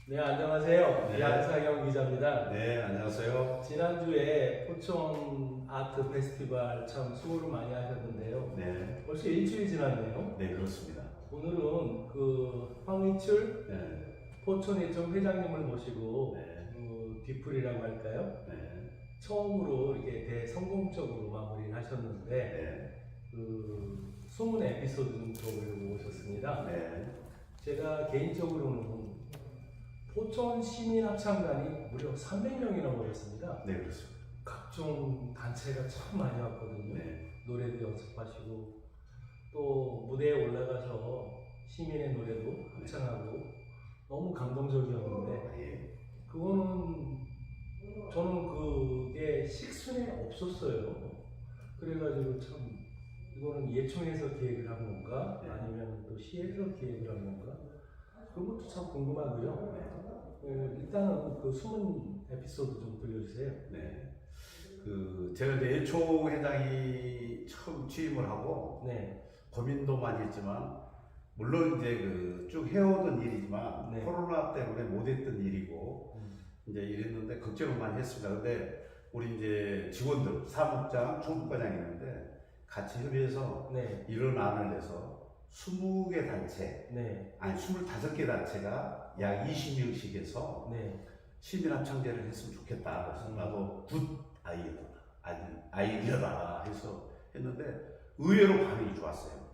네, 안녕하세요. 네. 양상영 기자입니다. 네, 안녕하세요. 지난주에 포천 아트 페스티벌 참 수고를 많이 하셨는데요. 네, 벌써 일주일이 지났네요. 네, 그렇습니다. 오늘은 그 황희출 네, 포천예청 회장님을 모시고 네, 뒤풀이라고 할까요? 네, 처음으로 이렇게 대성공적으로 마무리를 하셨는데 네, 그 숨은 에피소드 좀 들어보려고 오셨습니다. 네, 제가 개인적으로는 포천 시민 합창단이 무려 300명이나 모였습니다. 네, 그렇습니다. 각종 단체가 참 많이 왔거든요. 네, 노래도 연습하시고 또 무대에 올라가서 시민의 노래도 합창하고 너무 감동적이었는데 예, 그거는 저는 그게 식순에 없었어요. 그래가지고 참 이거는 예총에서 기획을 한 건가 네. 아니면 또 시에서 기획을 한 건가 그런 것도 참 궁금하고요. 네, 일단은 그 숨은 에피소드 좀 들려주세요. 네. 제가 이제 예총 회장이 처음 취임을 하고 네. 고민도 많이 했지만, 물론 이제 쭉 해오던 일이지만, 네. 코로나 때문에 못했던 일이고, 이제 이랬는데 걱정을 많이 했습니다. 근데 우리 이제 직원들, 사무장, 총무과장이 있는데 같이 협의해서 네. 이런 안을 내서 20개 단체, 네. 아니 25개 단체가 약 20명씩 해서 네. 시민합창제를 했으면 좋겠다. 그래서 나도 굿 아이디어다 해서 했는데 의외로 반응이 좋았어요.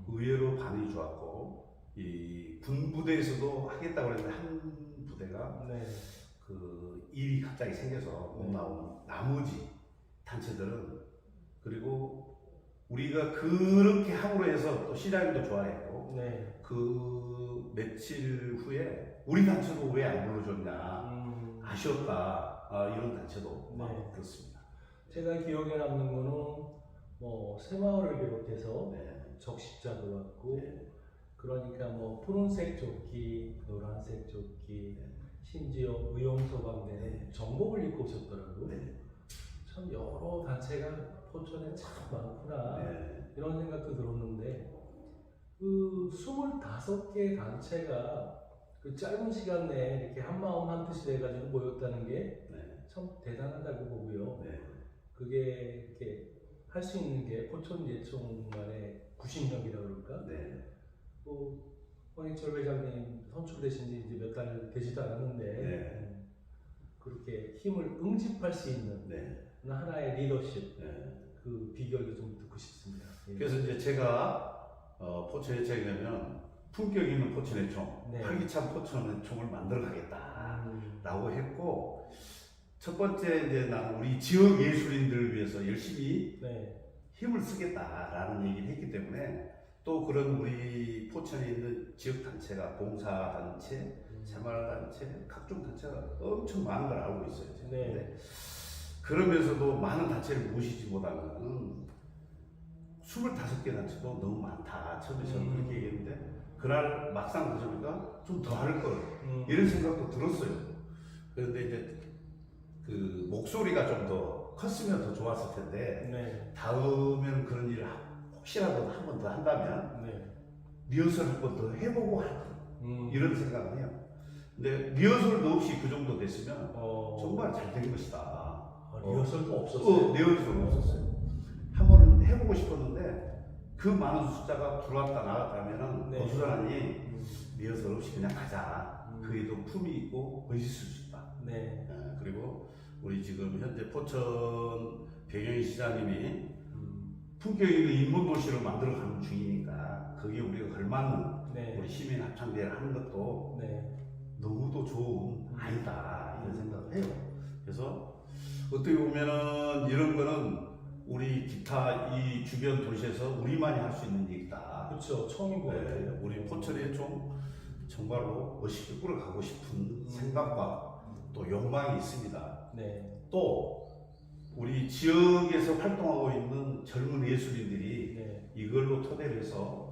의외로 반응이 좋았고, 이 군부대에서도 하겠다고 했는데 한 부대가 네. 일이 갑자기 생겨서 못 나오는 나머지 단체들은, 그리고 우리가 그렇게 함으로 해서 또 시장님도 좋아했고, 네. 그 며칠 후에 우리 단체도 왜 안 불러줬냐, 아쉬웠다, 이런 단체도 네. 많고 그렇습니다. 제가 기억에 남는 거는 뭐 새마을을 비롯해서 네. 적십자도 왔고 네. 그러니까 뭐 푸른색 조끼, 노란색 조끼, 네. 심지어 의용소방대는 정복을 입고 오셨더라고요. 네. 참 여러 단체가 포천에 참 많구나 네. 이런 생각도 들었는데 그 25개 단체가 그 짧은 시간 내에 이렇게 한마음 한뜻이 돼가지고 모였다는 게 참 네. 대단하다고 보고요. 네. 그게 이렇게 할 수 있는 게 포천 예총만의 구심력이라 그럴까? 네. 또 황희철 회장님 선출되신 지 이제 몇 달 되지도 않았는데 네. 그렇게 힘을 응집할 수 있는 네. 하나의 리더십 네. 그 비결도 좀 듣고 싶습니다. 예. 그래서 이제 제가 포천 예총이 되면 품격 있는 포천 예총, 네. 활기찬 포천 예총을 만들어 가겠다라고 음, 했고, 첫 번째 이제 나는 우리 지역 예술인들을 위해서 열심히 네. 힘을 쓰겠다라는 얘기를 했기 때문에, 또 그런 우리 포천에 있는 지역 단체가 봉사단체, 새마을단체, 각종 단체가 엄청 많은 걸 알고 있어요. 제가. 네. 근데 그러면서도 많은 단체를 모시지 못하는 25개 단체도 너무 많다. 처음에 저는 그렇게 얘기했는데, 그날 막상 가져보니까 좀 더 할 걸, 이런 생각도 들었어요. 그런데 이제 목소리가 좀 더 컸으면 더 좋았을 텐데, 네. 다음에는 그런 일을 혹시라도 한 번 더 한다면 네. 리허설 한 번 더 해보고 할 거, 이런 생각을 해요. 근데 리허설도 없이 그 정도 됐으면 정말 잘 된 것이다. 리허설도 없었어요. 리허설도 없었어요. 한 번은 해보고 싶었는데 그 많은 숫자가 들어왔다 나갔다 하면은 네. 어수선하니 리허설 없이 그냥 가자. 그에도 품이 있고 멋있을 수 있다. 네. 그리고 우리 지금 현재 포천 배경희 시장님이 품격 있는 인문도시를 만들어가는 중이니까 거기에 우리가 걸맞는 네. 우리 시민 합창대를 하는 것도 네. 너무도 좋은 아이다 이런 생각을 해요. 그래서 어떻게 보면은 이런 거는 우리 기타 이 주변 도시에서 우리만이 할 수 있는 일이다. 그렇죠. 처음인 것 같아요. 우리 포천에 좀 정말로 멋있게 꾸려가고 싶은 생각과 또 욕망이 있습니다. 네. 또 우리 지역에서 활동하고 있는 젊은 예술인들이 네. 이걸로 토대를 해서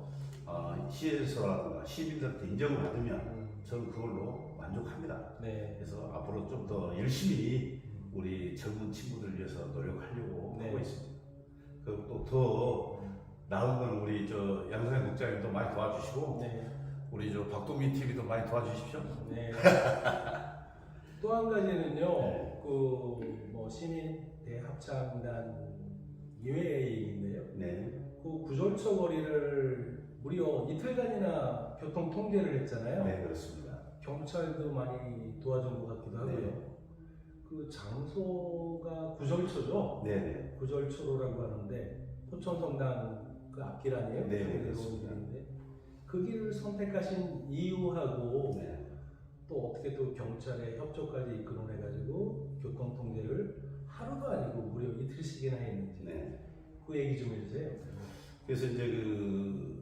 시에서라든가 시민들한테 인정을 받으면 저는 그걸로 만족합니다. 네. 그래서 앞으로 좀 더 열심히 우리 젊은 친구들 위해서 노력하려고 네. 하고 있습니다. 그리고 또 더 나은 건 우리 양상현 국장님도 많이 도와주시고, 네. 우리 저 박동민 TV도 많이 도와주십시오. 네. 또 한 가지는요, 네. 뭐 시민대 합창단 이외의 얘기인데요. 네. 그 구절초 거리를 무려 이틀간이나 교통 통제를 했잖아요. 네, 그렇습니다. 경찰도 많이 도와준 것 같기도 하고요. 네. 그 장소가 구절초죠. 네, 네. 구절초로라고 하는데 포천성당 그 앞길 아니에요? 네, 내려오는 그렇습니다. 길인데 그 길을 선택하신 이유하고 네. 또 어떻게 또 경찰의 협조까지 이끌어내가지고 교통 통제를 하루도 아니고 무려 이틀씩이나 했는지 네. 그 얘기 좀 해주세요. 그래서 이제 그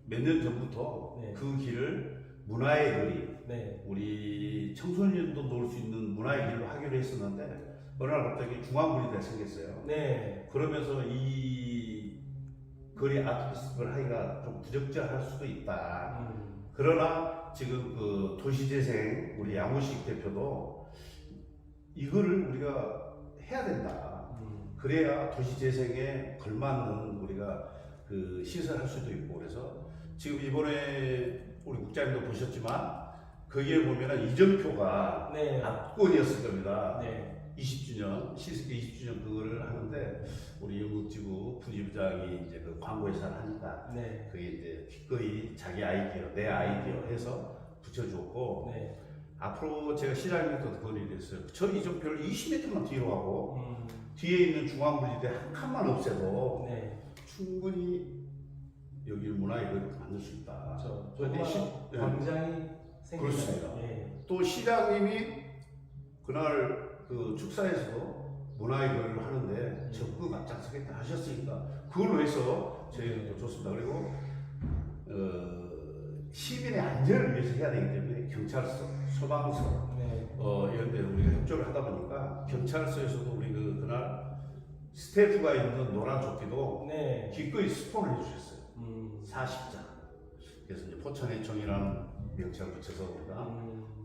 몇 년 전부터 네. 그 길을 문화의 거리, 네, 우리 청소년도 놀 수 있는 문화의 길로 하기로 했었는데 어느 날 갑자기 중앙분리대가 생겼어요. 네, 그러면서 이 거리 아트페스티벌 하기가 좀 부적절할 수도 있다. 그러나 지금 그 도시재생 우리 양호식 대표도 이거를 우리가 해야 된다. 그래야 도시재생에 걸맞는 우리가 그 시설할 수도 있고 그래서 지금 이번에 우리 국장님도 보셨지만 거기에 보면은 이정표가 네, 압권이었을 겁니다. 네, 20주년 시스케 20주년 그거를 하는데 우리 영국지구 부지부장이 이제 그 광고회사를 하니까 네, 그게 이제 기꺼이 자기 아이디어 내 아이디어 해서 붙여줬고 네, 앞으로 제가 시장님부터 건의를 했어요. 저 이정표를 20m만 뒤로 하고 음, 뒤에 있는 중앙분리대 한 칸만 없애도 네, 충분히 여기 문화의 거리를 만들 수 있다. 저 근데 조그마한 광장이 생겼어요. 그렇습니다. 네, 또 시장님이 그날 그 축사에서 문화의 거리를 하는데 적극 앞장서겠다 하셨으니까 그걸로 해서 저희는 또 좋습니다. 그리고 시민의 안전을 위해서 해야 되기 때문에 경찰서, 소방서 네, 이런 데 우리가 협조를 하다 보니까 경찰서에서도 우리 그날 스태프가 입는 노란 조끼도 네, 기꺼이 스폰을 해주셨어요. 음, 40장. 그래서 이제 포천해청이라는 명칭을 붙여서 우리가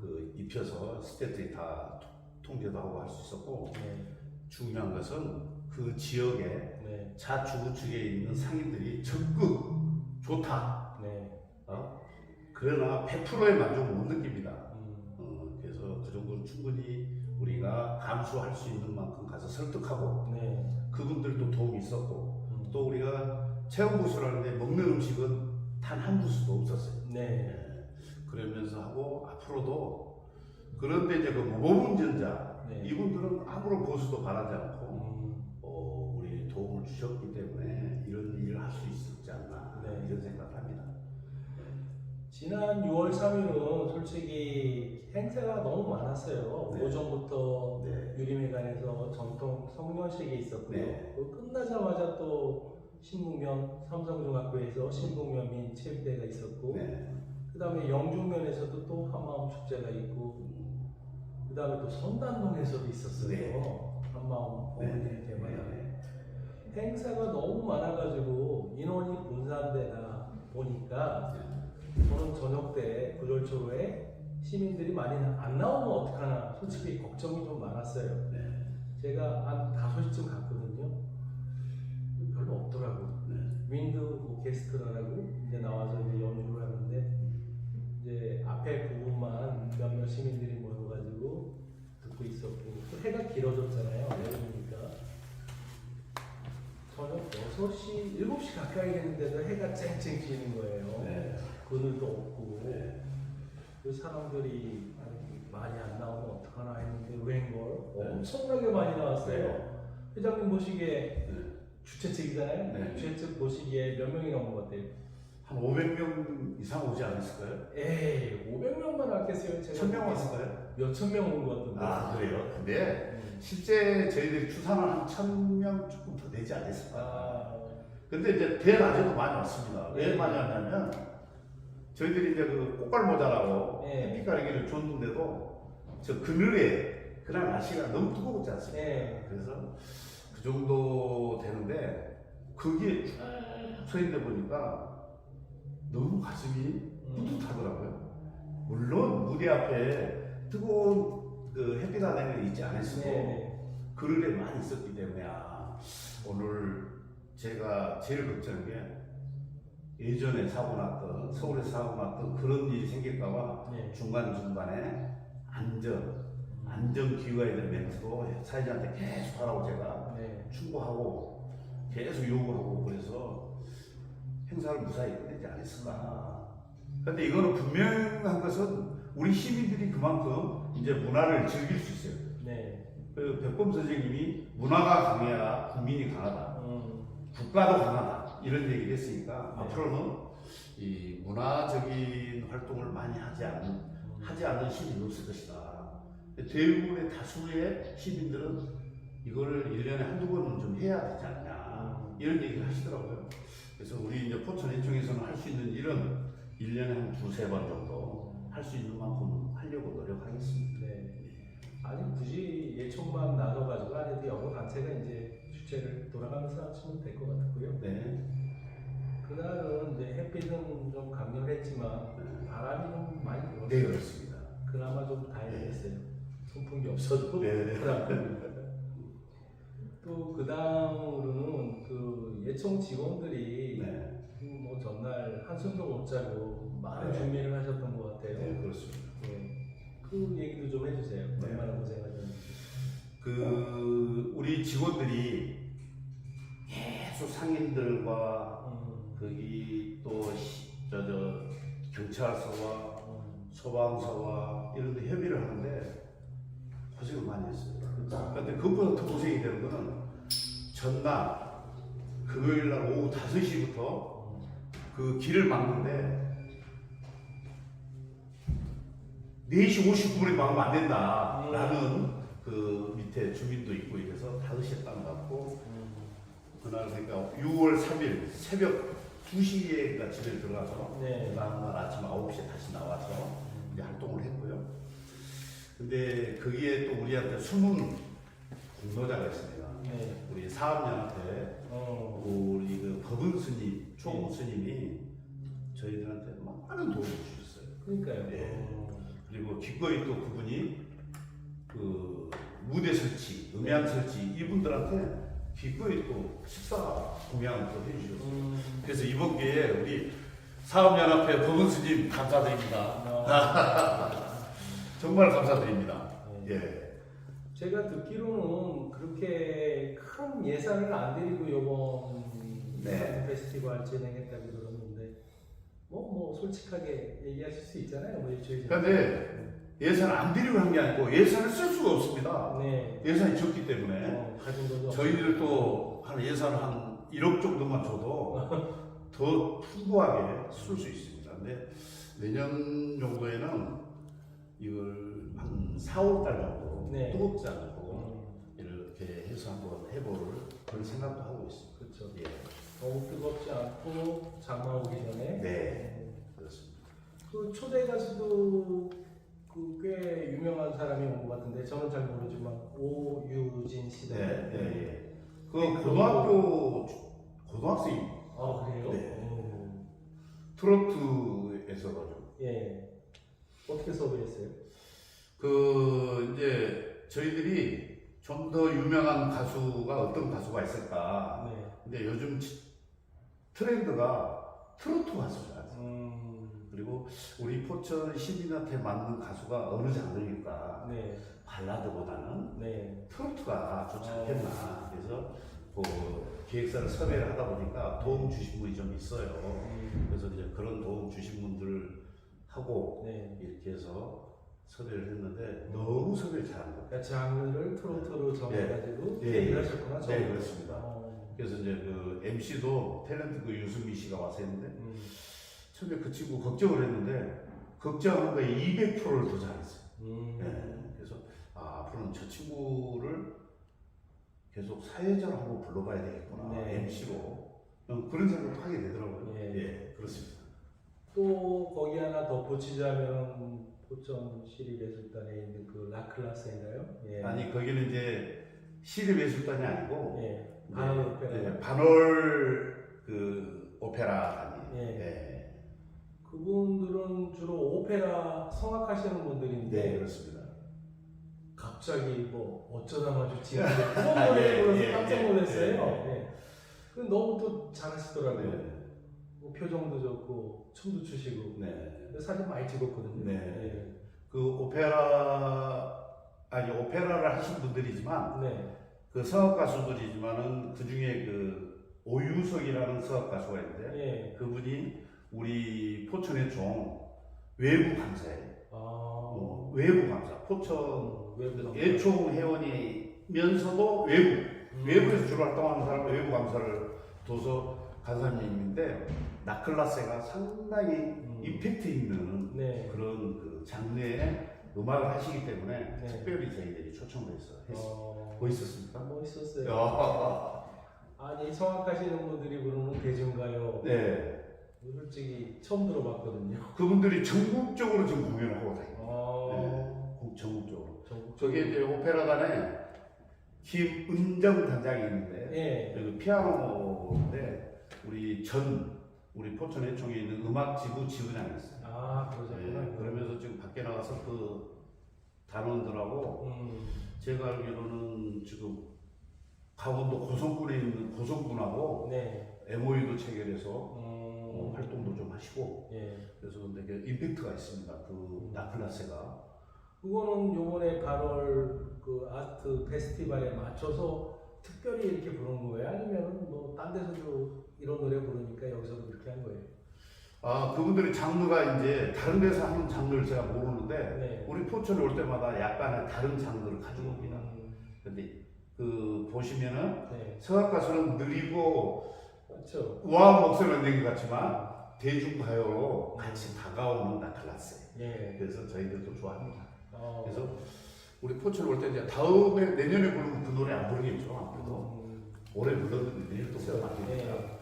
그 입혀서 스태프들이 다 통제도 하고 할 수 있었고 네, 중요한 것은 그 지역에 네, 자주구축에 있는 상인들이 적극 좋다. 네, 그러나 100%의 만족은 못 느낍니다. 음, 그래서 그 정도는 충분히 우리가 감수할 수 있는 만큼 가서 설득하고 네, 그분들도 도움이 있었고 또 우리가 체험부스를 하는데 먹는 음식은 단 한 부스도 없었어요. 네, 그러면서 하고 앞으로도 그런데 이제 그 모범운전자 네. 이분들은 아무런 보수도 바라지 않고 우리 도움을 주셨기 때문에 이런 일을 할 수 있었지 않나 네. 이런 생각을 합니다. 지난 6월 3일은 솔직히 행사가 너무 많았어요. 네. 오전부터 네. 유림회관에서 전통 성년식이 있었고요. 네. 그 끝나자마자 또 신북면 삼성중학교에서 신북면민 체육대회가 있었고 네. 그 다음에 영중면에서도 또 한마음 축제가 있고 그 다음에 또 선단동에서도 있었어요. 네. 한마음 네. 어머니 때마다. 네. 행사가 너무 많아가지고 인원이 분산되다 보니까 저는 저녁 때 구절초로에 시민들이 많이 안 나오면 어떡하나 솔직히 걱정이 좀 많았어요. 네. 제가 한 5시쯤 갔거든요. 별로 없더라고요. 네. 윈드 오케스트라라고 이제 나와서 이제 연주를 하는데 이제 앞에 부분만 몇몇 시민들이 모여가지고 듣고 있었고 또 해가 길어졌잖아요. 여름이니까 저녁 6시, 7시 가까이 됐는데도 해가 쨍쨍 지는 거예요. 네. 그늘도 없고 네. 그 사람들이 많이 안 나오면 어떡하나 했는데 웬걸 네. 엄청나게 많이 나왔어요. 회장님 보시기에 네. 주최 측이잖아요. 네. 주최 측 보시기에 몇 명이 넘은 것 같아요? 한 500명 이상 오지 않았을까요? 에이 500명만 왔겠어요. 제가 1000명 왔을까요? 몇천 명 온 것 같은데. 아 그래요? 근데 실제 저희들이 추산은 한 1000명 조금 더 되지 않았을까. 아, 근데 이제 대낮에도 많이 왔습니다. 왜 네. 많이 왔냐면 저희들이 이제 그 꽃갈 모자라고 네. 햇빛 가리기를 줬는데도 저 그늘에 그날 날씨가 너무 뜨거웠지 않습니까? 네. 그래서 그 정도 되는데 거기에 쭉 서 있는데 보니까 너무 가슴이 뿌듯하더라고요. 물론 무대 앞에 뜨거운 그 햇빛 안에는 있지 않았어도 네. 그늘에 많이 있었기 때문에 오늘 제가 제일 걱정한 게 예전에 사고 났던 서울에서 사고 났던 그런 일이 생길까봐 네. 중간중간에 안전 기구에 대한 멘트도 사회자한테 계속 하라고 제가 네. 충고하고 계속 요구하고 그래서 행사를 무사히 끝내지 않았을까. 근데 이거는 분명한 것은 우리 시민들이 그만큼 이제 문화를 즐길 수 있어요. 네. 그 백범 선생님이 문화가 강해야 국민이 강하다. 국가도 강하다. 이런 얘기를 했으니까 네. 앞으로는 이 문화적인 활동을 많이 하지 않는 시민이 없을 것이다. 대부분의 다수의 시민들은 이거를 1년에 한두 번은 좀 해야 되지 않냐. 이런 얘기를 하시더라고요. 그래서 우리 이제 포천 해충에서는 할 수 있는 일은 1년에 한 두세 번 정도 할 수 있는 만큼 하려고 노력하겠습니다. 네. 아니 굳이 예총만 나눠가지고 안 해도 여러 단체가 이제 주체를 돌아가면서 하시면 될 것 같고요. 네. 그날은 이제 햇빛은 좀 강렬했지만 바람이 좀 많이 불었어요. 네, 그렇습니다. 그나마 좀 다행했어요. 선풍기 없어도 네. 또그 다음으로는 그 예총 직원들이 네. 뭐 전날 한숨도 못 자고 많은 네. 준비를 하셨던 것 같아요. 네, 그렇습니다. 네. 그 얘기도 좀 해주세요. 네. 얼마나 고생하셨는지. 우리 직원들이 계속 상인들과 거기 또 경찰서와 소방서와 이런 데 협의를 하는데 고생을 많이 했어요. 그런데 그것보다 더 고생이 되는 거는 전날 금요일 날 오후 5시부터 그 길을 막는데 4시 59분에 막으면 안 된다라는 그 밑에 주민도 있고 이래서 5시에 딱 막고 그날 그러니까 6월 3일 새벽 2시에 집에 들어가서 네. 다음날 아침 9시에 다시 나와서 이제 활동을 했고요. 근데 거기에 또 우리한테 숨은 공로자가 있습니다. 네. 우리 사업연합회 우리 그 법은 스님, 총무 스님이 저희들한테 많은 도움을 주셨어요. 그러니까요. 네. 그리고 기꺼이 또 그분이 그 무대 설치, 음향 설치 이분들한테 기꺼이 또 식사 공양을 또 해주셨어요. 그래서 이번 기회에 우리 사업연합회 법은 스님 감사드립니다. 정말 감사드립니다. 예. 제가 듣기로는 그렇게 큰 예산을 안 들이고 요번 네. 페스티벌 진행했다고 들었는데 뭐 솔직하게 얘기하실 수 있잖아요. 뭐 일주일 전에. 근데 예산을 안 들이고 한 게 아니고 예산을 쓸 수가 없습니다. 네. 예산이 적기 때문에 가진 것도 저희들도 한 예산 한 1억 정도만 줘도 더 풍부하게 쓸 수 있습니다. 근데 내년 정도에는 이걸 한 4, 5달 정도 네. 뜨겁지 않고 이렇게 해서 한번 해볼 그런 생각도 하고 있습니다. 그렇죠. 예. 너무 뜨겁지 않고 장마 오기 전에. 네. 그렇습니다. 그 초대 가수도 꽤 유명한 사람이 온 것 같은데 저는 잘 모르지만 오유진 씨도. 네, 네, 예. 그 네, 고등학생 아 그래요? 네. 트로트에서도 예. 어떻게 섭외했어요? 그 이제 저희들이 좀 더 유명한 가수가 어떤 가수가 있을까. 네. 근데 요즘 트렌드가 트로트 가수잖아요. 그리고 우리 포천 시민한테 맞는 가수가 어느 장르일까? 네. 발라드보다는 네. 트로트가 좋지 않겠나. 그래서 그 기획사를 섭외를 하다 보니까 도움 주신 분이 좀 있어요. 그래서 이제 그런 도움 주신 분들을 하고 네. 이렇게 해서 섭외를 했는데 너무 섭외를 잘한 거예요. 그러니까 장르를 트로트로 정해가지고 네. 얘기를 하셨구나. 네, 처음에. 그렇습니다. 그래서 이제 그 MC도 탤런트 그 유승미 씨가 와서 했는데 처음에 그 친구 걱정을 했는데 걱정한 거에 200%를 더 잘했어요. 네, 그래서 앞으로는 저 친구를 계속 사회자로 한번 불러봐야 되겠구나. 네. MC로 그런 생각을 하게 되더라고요. 네. 예, 그렇습니다. 또 거기 하나 덧붙이자면 포천 시립예술단에 있는 그 라클라스인가요? 예. 아니 거기는 이제 시립예술단이 아니고 예. 반월 오페라. 네, 반월 그 오페라단이. 예. 네. 그분들은 주로 오페라 성악하시는 분들인데 네, 그렇습니다. 갑자기 뭐 어쩌다 마주친 그런 노래 불러서 깜짝 놀랐어요. 예. 그 너무 또 잘하시더라고요. 네. 뭐 표정도 좋고 춤도 추시고 네. 사진 많이 찍었거든요. 네. 그 오페라를 하신 분들이지만 네. 그 성악 가수들이지만은 그 중에 그 오유석이라는 성악 가수가 있는데 예. 그분이 우리 포천의 종 외부 감사예요. 외부 감사. 포천 외부 예총 회원이면서도 외부에서 주로 활동하는 사람 외부 감사를 둬서 간사님인데 나클라세가 상당히 임팩트 있는 네. 그런 그 장르의 음악을 하시기 때문에 네. 특별히 저희들이 초청을 했어요. 멋있었습니까? 멋있었어요. 아니 성악하시는 분들이 부르는 대중가요. 네. 솔직히 처음 들어봤거든요. 그분들이 전국적으로 지금 공연을 하고 다녀요. 네. 전국적으로. 저기 이제 오페라단에 김은정 단장이 있는데 예. 여기 피아노인데 우리 포천 해총에 있는 음악지부 지부장이 있어요. 아 그러셨구나. 네. 그러면서 지금 밖에 나가서 그 단원들하고 제가 알기로는 지금 강원도 고성군에 있는 고성군하고 네. MOU도 체결해서 활동도 좀 하시고 예. 그래서 되게 임팩트가 있습니다. 그 나클라세가. 그거는 요번에 8월 그 아트 페스티벌에 맞춰서 특별히 이렇게 부른 거예요? 아니면 뭐 딴 데서도 이런 노래 부르니까 여기서도 그렇게 한 거예요? 그분들이 장르가 이제 다른 데서 하는 장르를 제가 모르는데 네. 우리 포천에 올 때마다 약간의 다른 장르를 가지고 옵니다. 근데 그 보시면은 네. 성악 가수는 느리고 그렇죠. 우아한 목소리를 낸 것 같지만 대중가요로 같이 다가오는 나클라세. 예. 그래서 저희들도 좋아합니다. 그래서 그래서 우리 포천에 올 때 이제 다음에 내년에 부르면 그 노래 안 부르겠죠. 아무래도 올해 불렀는데 내일 또 그렇죠. 부르니까. 예.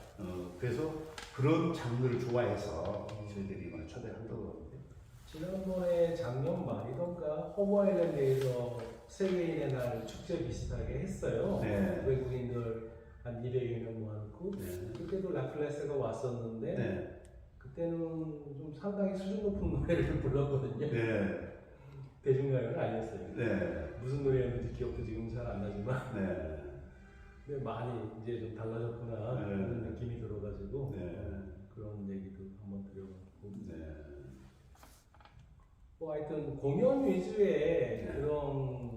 그래서 그런 장르를 좋아해서 저희들이 이번에 초대한 거거든요. 지난번에 작년 말이던가 허브아일랜드에서 세계인의 날 축제 비슷하게 했어요. 네. 외국인들 한 200여 명 모아놓고 네. 그때도 라클라스가 왔었는데 네. 그때는 좀 상당히 수준 높은 노래를 불렀거든요. 네. 대중가요는 아니었어요. 네. 무슨 노래였는지 기억도 지금 잘 안 나지만 네. 근데 많이 이제 좀 달라졌구나 네. 그런 느낌이 들어가지고 네. 그런 얘기도 한번 드려봤고 네. 뭐 하여튼 공연 위주의 네. 그런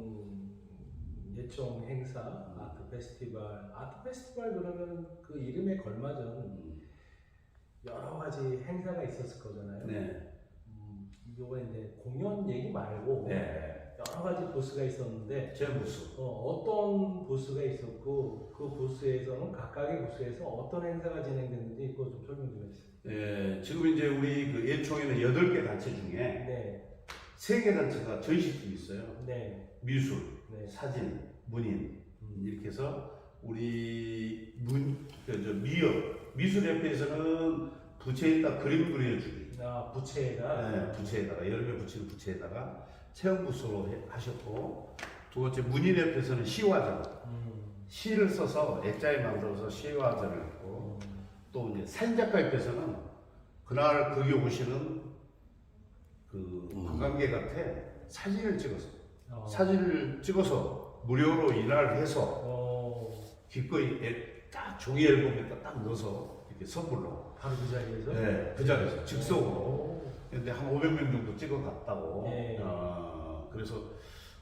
예총 행사 아트 페스티벌 그러면 그 이름에 걸맞은 여러 가지 행사가 있었을 거잖아요. 네. 이번에 이제 공연 얘기 말고 네. 여러 가지 부스가 있었는데 제 모습. 어떤 부스가 있었고 그 부스에서는 각각의 부스에서 어떤 행사가 진행됐는지 그거 좀 설명 좀 해주세요. 네. 지금 이제 우리 그 예총에는 8개 단체 중에 네, 3개 단체가 전시팀이 있어요. 네, 미술, 네. 사진, 문인 이렇게 해서 우리 미술협회에서는 부채에다 그림 그려주기. 부채가 네, 부채에다가 여름에 붙이는 부채에다가 체험 부스로 하셨고 두 번째 문인협회에서는 시화전 시를 써서 액자에 만들어서 시화전을 했고 또 이제 사진작가협회에서는 그날 거기 오시는 그 관광객한테 사진을 찍어서 무료로 인화를 해서 기꺼이 딱 종이 앨범에 딱 넣어서 이렇게 선물로 바로 그 자리에서 네, 그 자리에서 즉석으로 근데 한 500명 정도 찍어갔다고. 네. 그래서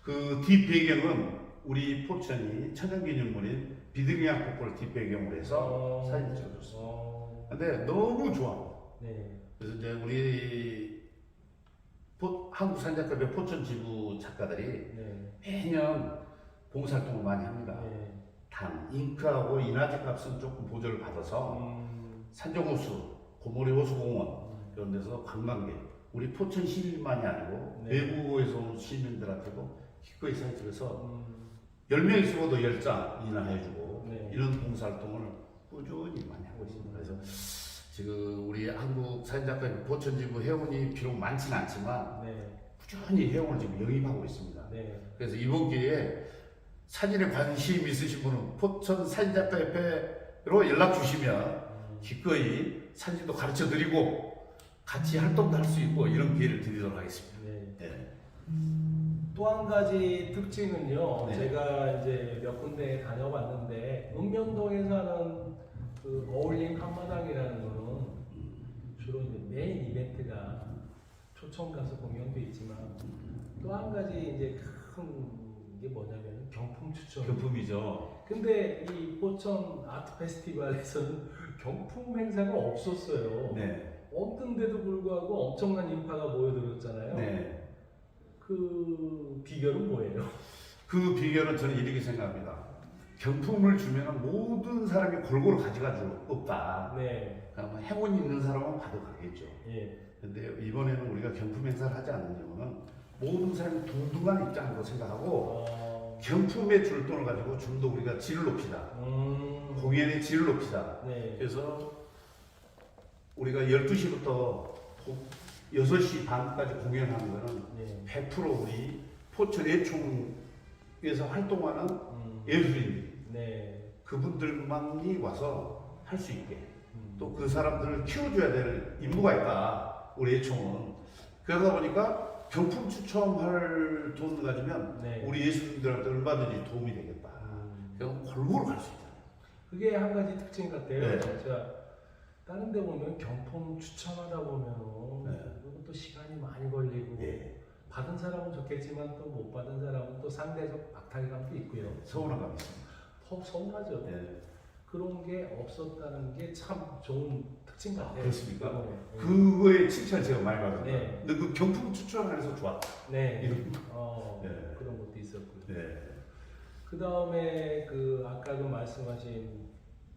그 뒷배경은 우리 포천이 천연기념물인 비등리항 폭포를 뒷배경으로 해서 사진 찍어줬어요. 근데 너무 좋아. 네. 그래서 이제 우리 한국사진작가협회 포천 지부 작가들이 네. 매년 봉사활동을 많이 합니다. 네. 단 잉크하고 인화제 값은 조금 보조를 받아서 산정호수, 고모리 호수공원 이런 데서 관광객, 우리 포천 시민만이 아니고 네. 외부에서 온 시민들한테도 기꺼이 사진 찍어서 10명 있어도 10장 인화해주고 네. 이런 봉사활동을 꾸준히 많이 하고 있습니다. 그래서 지금 우리 한국 사진작가협회 포천지부 회원이 비록 많지는 않지만 네. 꾸준히 회원을 지금 영입하고 있습니다. 네. 그래서 이번 기회에 사진에 관심 있으신 분은 포천 사진작가협회로 연락 주시면 기꺼이 사진도 가르쳐 드리고 같이 활동도 할 수 있고 이런 기회를 드리도록 하겠습니다. 네. 네. 또 한 가지 특징은요. 네. 제가 이제 몇 군데 다녀봤는데 읍면동에서 하는 그 어울림 한마당이라는 거는 주로 이제 메인 이벤트가 초청 가수 공연도 있지만 또 한 가지 이제 큰 게 뭐냐면 경품 추첨. 교품이죠. 근데 이 포천 아트 페스티벌에서는 경품 행사가 없었어요. 네. 없던데도 불구하고 엄청난 인파가 모여들었잖아요. 네. 그 비결은 뭐예요? 그 비결은 저는 이렇게 생각합니다. 경품을 주면 모든 사람이 골고루 가져가줄 없다. 네. 그러면 행운이 있는 사람은 받아가겠죠. 예. 근데 이번에는 우리가 경품 행사를 하지 않는 이유는 모든 사람이 동등한 입장으로 생각하고 경품의 줄돈을 가지고 좀 더 우리가 질을 높이자. 공연의 질을 높이자. 네. 그래서 우리가 12시부터 6시 반까지 공연하는 거는 네. 100% 우리 포천 예총에서 활동하는 예술인들 네. 그분들만이 와서 할 수 있게 또 음. 그 사람들을 키워줘야 될 임무가 있다. 우리 예총은. 그러다 보니까 경품 추첨할 돈 가지면 네. 우리 예술인들한테 얼마든지 도움이 되겠다. 그럼 골고루 갈 수 있잖아요. 그게 한 가지 특징 같아요. 네. 제가 다른 데 보면 경품 추첨하다 보면 네. 또 시간이 많이 걸리고 예. 받은 사람은 좋겠지만 또 못 받은 사람은 또 상대적 박탈감도 있고요. 서운한 감이 있습니다. 더 서운하죠. 네. 그런 게 없었다는 게 참 좋은 특징 같아요. 그렇습니까? 네. 그거에 칭찬 제가 많이 받았어요. 네. 근데 그 경품 추첨해서 좋았다. 네. 이런. 네. 그런 것도 있었고요. 네. 그 다음에 그 아까도 말씀하신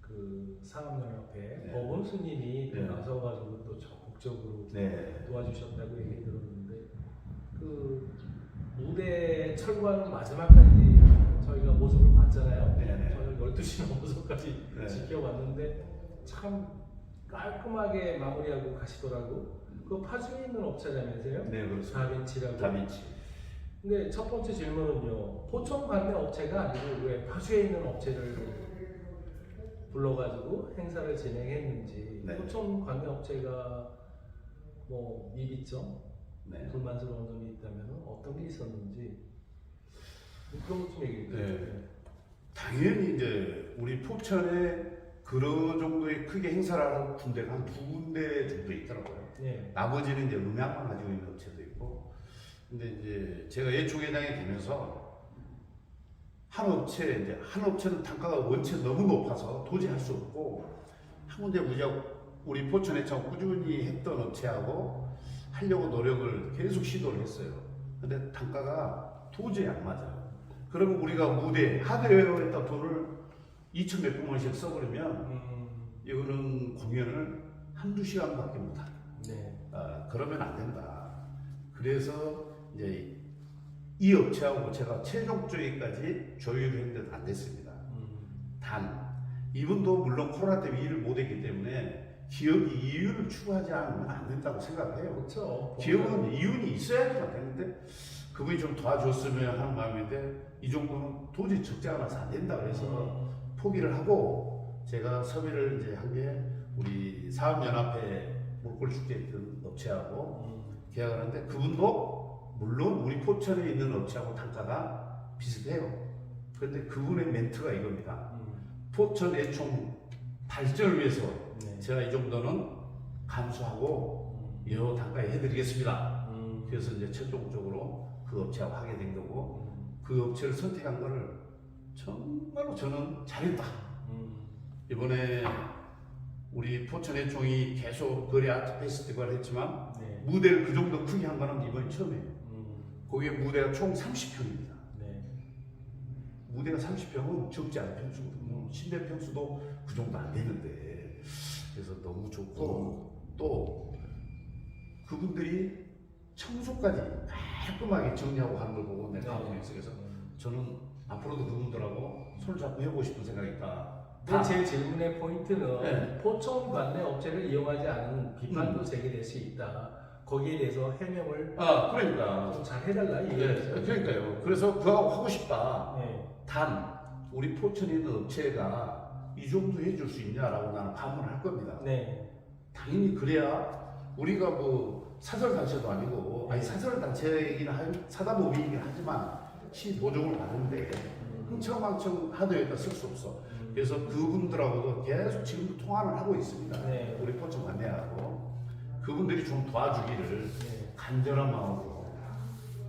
그 사업연합회 네. 법원수님이 또 네. 나서가지고 또 적극적으로 네. 도와주셨다고 얘기 들었는데 그 무대 철거하는 마지막까지 저희가 모습을 봤잖아요. 네. 저녁 12시 넘어서까지 네. 지켜봤는데 참 깔끔하게 마무리하고 가시더라고. 그 파주에 있는 업체라면서요? 네, 그렇습니다. 다빈치라고. 다빈치. 근데 첫 번째 질문은요. 포천 관내 업체가 아니고 왜 파주에 있는 업체를 불러가지고 행사를 진행했는지. 네. 포천 관내 업체가 뭐 미비점, 네. 불만스러운 점이 있다면 어떤 게 있었는지 그런 것 좀 얘기해 주세요. 네. 당연히 이제 우리 포천에 그런 정도의 크게 행사를 하는 군대가 한 2군데 정도 있더라고요. 네. 나머지는 이제 음향만 가지고 있는 업체도 있고. 근데 이제 제가 예총회장이 되면서 한 업체는 단가가 원체 너무 높아서 도저히 할 수 없고 한 군데 우리 포천에처럼 꾸준히 했던 업체하고 하려고 노력을 계속 시도를 했어요. 근데 단가가 도저히 안 맞아요. 그러면 우리가 무대 하드웨어에다 돈을 2천 몇백만 원씩 써버리면 이거는 공연을 한두 시간밖에 못하는. 네. 그러면 안 된다. 그래서 이제 이 업체하고 제가 최종적까지 조율을 했는데 안 됐습니다. 단 이분도 물론 코로나 때문에 일을 못했기 때문에 기업이 이윤을 추구하지 않으면 안 된다고 생각해요. 그렇죠. 기업은 이윤이 있어야지만 되는데 그분이 좀 도와줬으면 하는 마음인데 이 정도는 도저히 적자가 나서 안 된다 그래서 포기를 하고 제가 섭외를 이제 한 게 우리 사업연합회 물골축제 있던 업체하고 계약을 하는데 그분도 물론 우리 포천에 있는 업체하고 단가가 비슷해요. 그런데 그분의 멘트가 이겁니다. 포천 예총 발전을 위해서 네. 제가 이 정도는 감수하고 이 단가에 해드리겠습니다. 그래서 이제 최종적으로 그 업체하고 하게 된 거고 그 업체를 선택한 거를 정말로 저는 잘했다. 이번에 우리 포천 예총이 계속 거리 아트 페스티벌 했지만 네. 무대를 그 정도 크게 한 거는 이번이 처음이에요. 거기에 무대가 총 30평입니다. 네. 무대가 30평은 적지 않은 평수거든요. 실내 평수도 그 정도 안 되는데 그래서 너무 좋고 또 그분들이 청소까지 깔끔하게 정리하고 하는 걸 보고 내가 감동했어요. 그래서 저는 앞으로도 그분들하고 손을 잡고 해보고 싶은 생각이 있다. 근데 제 질문의 포인트는 네. 포천 관내 업체를 이용하지 않은 비판도 제기될 수 있다. 거기에 대해서 해명을 그러니까. 좀 잘 해달라 네, 이거죠. 그러니까요. 그래서 그거하고 하고 싶다. 네. 단 우리 포천에 있는 업체가 이 정도 해줄 수 있냐라고 나는 반문을 할 겁니다. 네. 당연히 그래야 우리가 뭐 사설 단체도 아니고 아니 사설 단체이긴 사단법인이긴 하지만 시 보조금을 받는데 흥청망청 하드웨어에다 쓸 수 없어. 그래서 그분들하고도 계속 지금 통화를 하고 있습니다. 네. 우리 포천 관내하고 그분들이 좀 도와주기를 네. 간절한 마음으로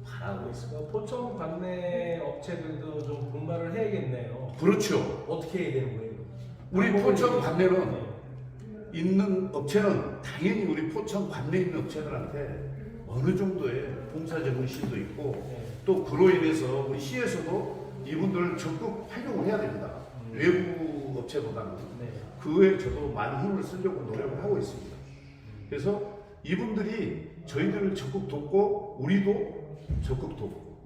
바라고 있습니다. 포천 관내 업체들도 좀 분발을 해야겠네요. 그렇죠. 어떻게 해야 되는 거예요? 우리 방법을 포천 얘기해 관내는 주세요. 있는 업체는 당연히 우리 포천 관내에 있는 업체들한테 어느 정도의 봉사적 의식도 있고 네. 또 그로 인해서 우리 시에서도 이분들을 적극 활용을 해야 됩니다. 외부 업체보다는. 네. 그에 저도 많이 힘을 쓰려고 노력을 하고 있습니다. 그래서 이분들이 저희들을 적극 돕고 우리도 적극 돕고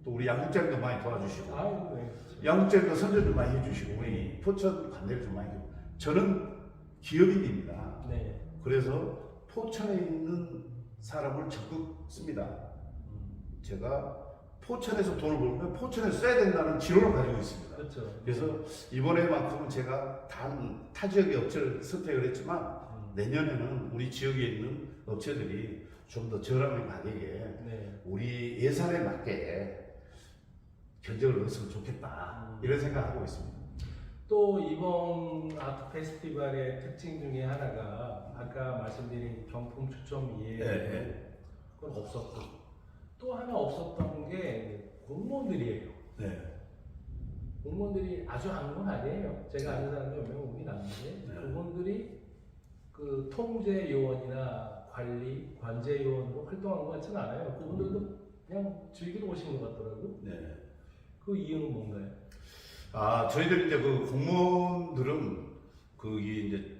또 우리 양국장도 많이 도와주시고 아이고, 네. 양국장도 선전 좀 많이 해주시고 우리 포천 관내를 좀 많이 해주고 저는 기업인입니다. 네. 그래서 포천에 있는 사람을 적극 씁니다. 제가 포천에서 돈을 벌면 포천에서 써야 된다는 지론을 가지고 있습니다. 그렇죠. 그래서 이번에만큼은 제가 단 타 지역의 업체를 선택을 했지만 내년에는 우리 지역에 있는 업체들이 좀 더 저렴한 가격에 네. 우리 예산에 맞게 견적을 넣었으면 좋겠다 이런 생각하고 있습니다. 또 이번 아트 페스티벌의 특징 중에 하나가 아까 말씀드린 경품 추첨 이외에 네. 그건 없었고 또 하나 없었던 게 공무원들이에요. 네. 공무원들이 아주 아는 건 아니에요. 제가 아는 사람이 몇 명 오긴 하는데 네. 그분들이 그 통제 요원이나 관리, 관제 요원으로 활동한 것 같지는 않아요. 그분들도 그냥 즐기러 오신 것 같더라고요. 네. 그 이유는 뭔가요? 아, 저희들 이제 그 공무원들은 그게 이제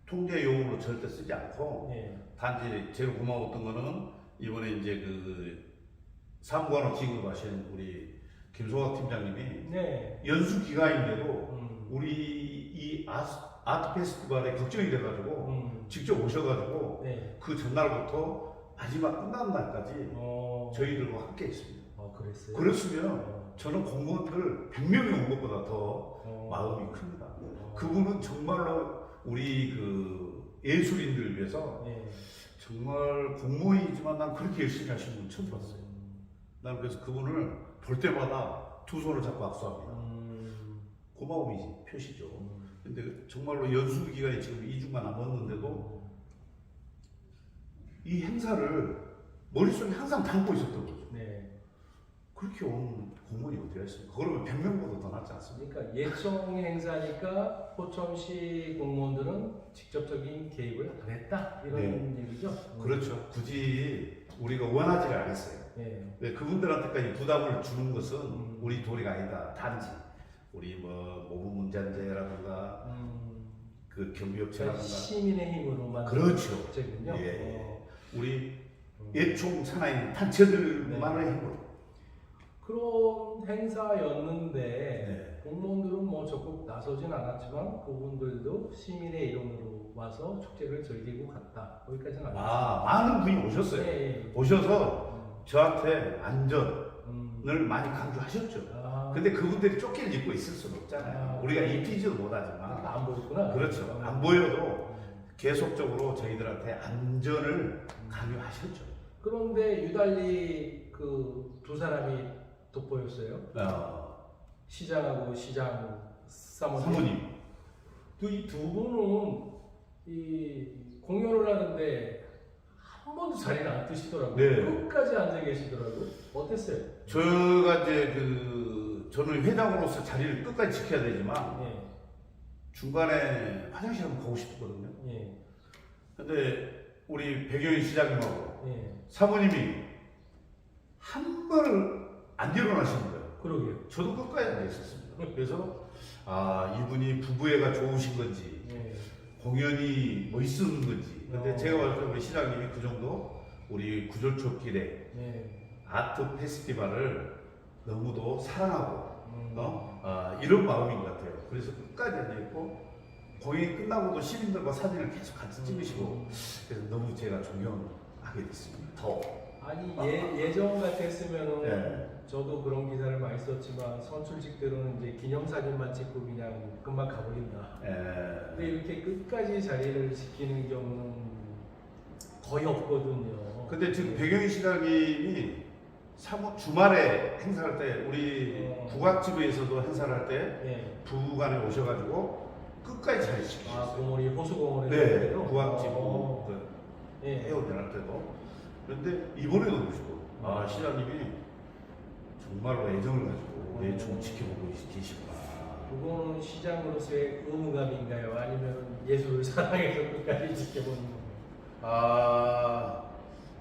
통제 용어로 절대 쓰지 않고 네. 단지 제가 고마웠던 거는 이번에 이제 그 사무관으로 지급하신 우리 김소각 팀장님이 네. 연수 기간인데도 우리 이 아트 페스티벌에 걱정이 돼가지고 직접 오셔가지고 네. 그 전날부터 마지막 끝나는 날까지 저희들과 함께 했습니다. 그랬어요? 그랬으면 저는 공무원들 100명이 온 것보다 더 마음이 큽니다. 그분은 정말로 우리 그 예술인들을 위해서 네. 정말 공무원이지만 난 그렇게 열심히 하시는 분 처음 봤어요. 난 그래서 그분을 볼 때마다 두 손을 잡고 악수합니다. 고마움이 표시죠. 근데 정말로 연수 기간이 지금 2주가 남았는데도 이 행사를 머릿속에 항상 담고 있었던 거죠. 네. 그렇게 온 공무원이 어디가 있습니까? 그러면 100명보다 더 낫지 않습니까? 그러니까 예청 행사니까 포천시 공무원들은 직접적인 개입을 안 했다 이런 얘기죠. 그렇죠. 굳이 우리가 원하지를 않았어요. 네. 왜 그분들한테까지 부담을 주는 것은 우리 도리가 아니다. 단지 우리 뭐 모범문자재라든가 그 경비업체라든가 시민의 힘으로 만든 그렇죠. 업체군요. 예. 우리 예총 산하인 단체들만의 힘으로. 그런 행사였는데 네. 공무원들은 뭐 적극 나서진 않았지만 그분들도 시민의 일원으로 와서 축제를 즐기고 갔다. 거기까지는 알았어요. 아, 많은 분이 오셨어요. 네. 오셔서 저한테 안전을 많이 강조하셨죠. 근데 그분들이 쫓기를 입고 있을 수는 없잖아요. 우리가 입히지도 못하지만. 그러니까 안 보였구나. 그렇죠. 안 보여도 계속적으로 저희들한테 안전을 강요하셨죠. 그런데 유달리 그 두 사람이 돋보였어요. 시장하고 시장 사모님. 이 두 분은 이 공연을 하는데 한 번도 자리를 안 뜨시더라고요. 네. 끝까지 앉아 계시더라고요. 어땠어요? 제가 이제 저는 회장으로서 자리를 끝까지 지켜야 되지만 예. 중간에 화장실 한번 가고 싶었거든요. 예. 근데 우리 백영희 시장님하고 예. 사모님이 한 번을 안 일어나시는 거예요. 그러게요. 저도 끝까지 앉아 있었습니다. 그래서 이분이 부부애가 좋으신 건지 예. 공연이 멋있는 건지. 근데 제가 봤을 때 우리 시장님이 그 정도 우리 구절초길에 예. 아트 페스티벌을 너무도 사랑하고 이런 마음인 것 같아요. 그래서 끝까지 앉아있고 공연이 끝나고도 시민들과 사진을 계속 같이 찍으시고 그래서 너무 제가 존경하게 됐습니다. 더. 아니 예전 같았으면은 네. 저도 그런 기사를 많이 썼지만 선출직들은 이제 기념사진만 찍고 그냥 금방 가버린다. 근데 이렇게 끝까지 자리를 지키는 경우는 거의 없거든요. 근데 지금 백영희 시장님이 주말에 행사할 때 우리 국악지부에서도 행사를 할 때 예. 부부간에 오셔가지고 끝까지 잘해주셨어요. 아, 고모리 호수공원에 네, 구악집 예. 헤어질 때도. 그런데 이번에도 보시고 시장님이 정말로 애정을 가지고 내 종 지켜보고 계시구나. 그거는 시장으로서의 의무감인가요? 아니면 예술을 사랑해서 끝까지 지켜보는 건가요?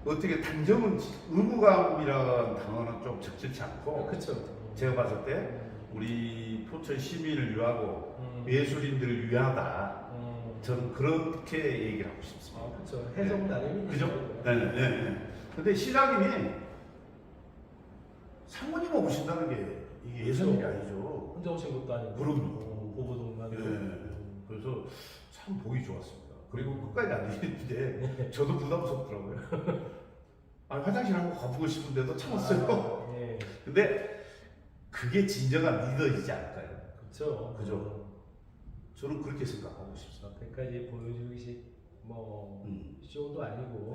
어떻게 단정은 의무감이라는 단어는 좀 적절치 않고 그렇죠. 제가 봤을 때 우리 포천 시민을 위하고 음. 예술인들을 위하다. 저는 그렇게 얘기를 하고 싶습니다. 그렇죠. 해석 나름이 그죠? 네네. 근데 시장님이 사모님을 오신다는 게 이게 예술이 아니죠. 혼자 오신 것도 아니고. 그럼요. 고부동만. 그래서 참 보기 좋았습니다. 그리고 끝까지 안 되는데 저도 부담스럽더라고요. 화장실 한번 가보고 싶은데도 참았어요. 예. 근데 그게 진정한 리더이지 않을까요? 그렇죠. 그죠? 저는 그렇게 생각하고 싶습니다. 앞에까지 보여주기식 쇼도 아니고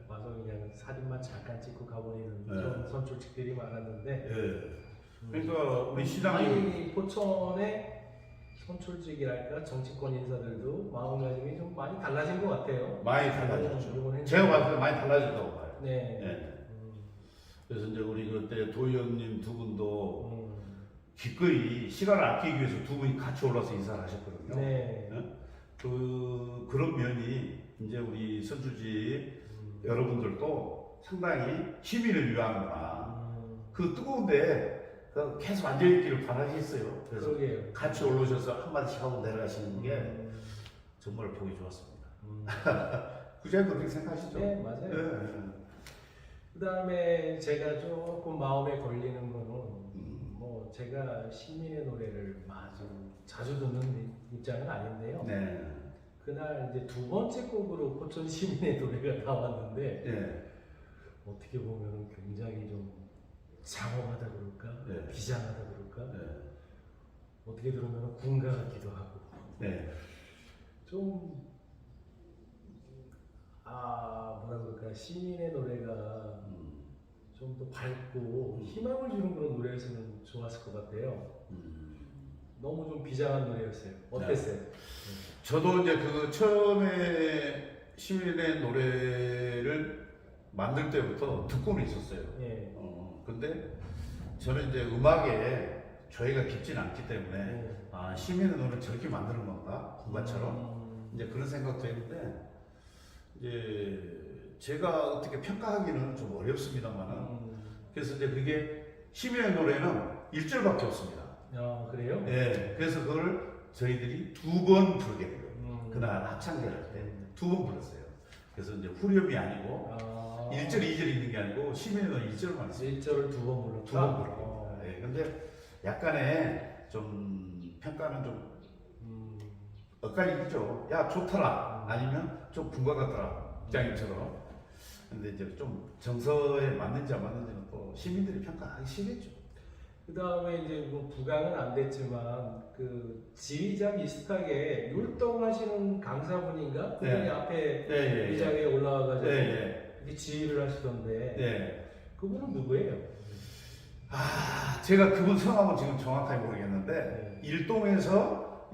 와서 그냥 사진만 잠깐 찍고 가버리는 그런 선출직들이 많았는데. 그러니까 우리 시장님 아니 포천의 선출직이랄까 정치권 인사들도 마음가짐이 좀 많이 달라진 것 같아요. 많이 달라졌죠. 이번엔 제가 봤을 때 많이 달라졌다고 봐요. 네. 그래서 이제 우리 그때 도의원님 두 분도 기꺼이 시간을 아끼기 위해서 두 분이 같이 올라서 인사를 하셨거든요. 네. 그런 면이 이제 우리 선출직 여러분들도 상당히 시민을 위하는구나. 그 뜨거운데 계속 앉아있기를 바라겠어요. 그래서 그러게요. 같이 올라오셔서 한마디씩 하고 내려가시는 게 정말 보기 좋았습니다. 구자님도 그렇게 생각하시죠? 네, 맞아요. 그 다음에 제가 조금 마음에 걸리는 거는 뭐 제가 시민의 노래를 아주 자주 듣는 입장은 아닌데요. 네. 그날 이제 두 번째 곡으로 포천 시민의 노래가 나왔는데 네. 어떻게 보면 굉장히 좀 장엄하다 그럴까? 네. 비장하다 그럴까? 네. 어떻게 들으면 군가 같기도 하고 네. 좀 뭐라 그럴까 시민의 노래가 좀 더 밝고 희망을 주는 그런 노래였으면 좋았을 것 같아요. 너무 좀 비장한 노래였어요. 어땠어요? 저도 이제 그 처음에 시민의 노래를 만들 때부터 듣고는 있었어요. 예. 근데 저는 이제 음악에 저희가 깊지는 않기 때문에 시민의 노래를 저렇게 만드는 건가? 군가처럼 이제 그런 생각도 했는데 이제 제가 어떻게 평가하기는 좀 어렵습니다만은 그래서 이제 그게 시민의 노래는 1절밖에 없습니다. 그래요? 네, 그래서 그걸 저희들이 두 번 부르게 돼요. 그날 합창대 할 때 두 번 불렀어요. 그래서 이제 후렴이 아니고 1절, 2절 있는 게 아니고 시민의 노래 1절만 있어요. 1절을 두 번 불렀다? 두 번 부르게. 네, 근데 약간의 좀 평가는 좀 엇갈리죠. 야 좋더라 아니면 좀 군가 같더라 입장님처럼. 근데 이제 좀 정서에 맞는지 안 맞는지는 또 시민들이 평가하기 싫겠죠. 그 다음에 이제 뭐 부강은 안 됐지만 그 지휘자 비슷하게 율동하시는 강사분인가 그분이 앞에 의자에 올라와가지고 이렇게 지휘를 하시던데 그분은 누구예요? 제가 그분 성함은 지금 정확하게 모르겠는데 일동에서